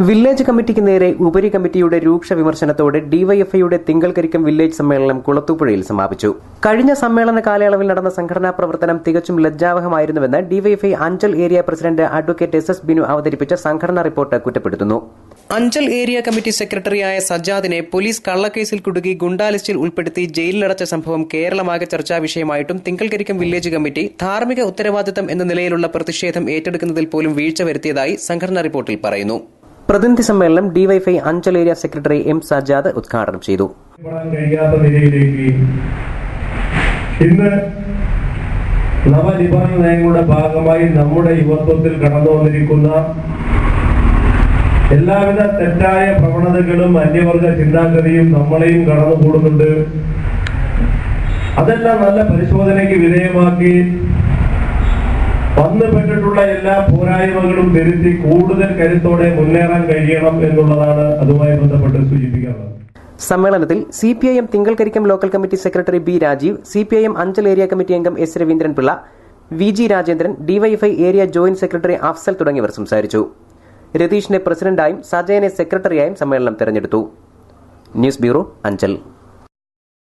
Village കമ്മിറ്റിക്ക് നേരെ ഉപരി കമ്മിറ്റിയുടെ രൂക്ഷ വിമർശനത്തോടെ ഡിവൈഎഫ്ഐയുടെ തിങ്കൾകരിക്കം വില്ലേജ് സമ്മേളനം കുളത്തൂപ്പുഴയിൽ സമാപിച്ചു. കഴിഞ്ഞ സമ്മേളന കാലയളവിൽ നടന്ന സംഘടനാ പ്രവർത്തനം തികച്ചും ലജ്ജാവഹമായിരുന്നുവെന്ന് DYFI Anchal area president advocate S Binu അവതരിപ്പിച്ച സംഘടനാ റിപ്പോർട്ട് കുറ്റപ്പെടുത്തുന്നു. അഞ്ചൽ ഏരിയ കമ്മിറ്റി സെക്രട്ടറിയായ സജ്ജാദിനെ പോലീസ് കള്ളക്കേസിൽ കുടുക്കി ഗുണ്ടാ ലിസ്റ്റിൽ ഉൾപ്പെടുത്തി ജയിലിലടച്ച സംഭവം കേരളമാകെ ചർച്ചാ വിഷയമായിട്ടും തിങ്കൾകരിക്കം വില്ലേജ് കമ്മിറ്റി ധാർമ്മിക ഉത്തരവാദിത്തം എന്ന നിലയിലുള്ള പ്രതിഷേധം ഏറ്റെടുക്കുന്നതിൽ പോലും വീഴ്ച വരുത്തിയതായി സംഘടനാ റിപ്പോർട്ടിൽ പറയുന്നു. പ്രതിനിധി സമ്മേളനം DYFI Anchal area secretary M Sajjad ഉദ്ഘാടനം ചെയ്തു. ഇന്ന് നവനിർമ്മാണ നയങ്ങളുടെ ഭാഗമായി നമ്മുടെ യുവത്വത്തിൽ കടന്നു വന്നിരിക്കുന്ന എല്ലാവിധ തെറ്റായ പ്രവണതകളും അന്യവർഗ ചിന്താഗതിയും നമ്മളെയും കടന്നുകൂടുന്നുണ്ട്. അതെല്ലാം നല്ല പരിശോധനയ്ക്ക് വിധേയമാക്കി വന്നുപെട്ടിട്ടുള്ള എല്ലാ പോരായ്മകളും തിരുത്തി കൂടുതൽ കരുത്തോടെ മുന്നേറാൻ കഴിയണം എന്നുള്ളതാണ് അതുമായി ബന്ധപ്പെട്ട് സൂചിപ്പിക്കാറുള്ളത്. സമ്മേളനത്തിൽ CPIM തിങ്കൾകരിക്കം local committee secretary B Rajeev, CPIM Anchal area committee അംഗം S Raveendran Pillai, V G Rajendran, DYFI area joint secretary Afsal തുടങ്ങിയവർ സംസാരിച്ചു. രതീഷിനെ പ്രസിഡന്റായും സജയനെ സെക്രട്ടറിയായും സമ്മേളനം തെരഞ്ഞെടുത്തു. News bureau, Anchal.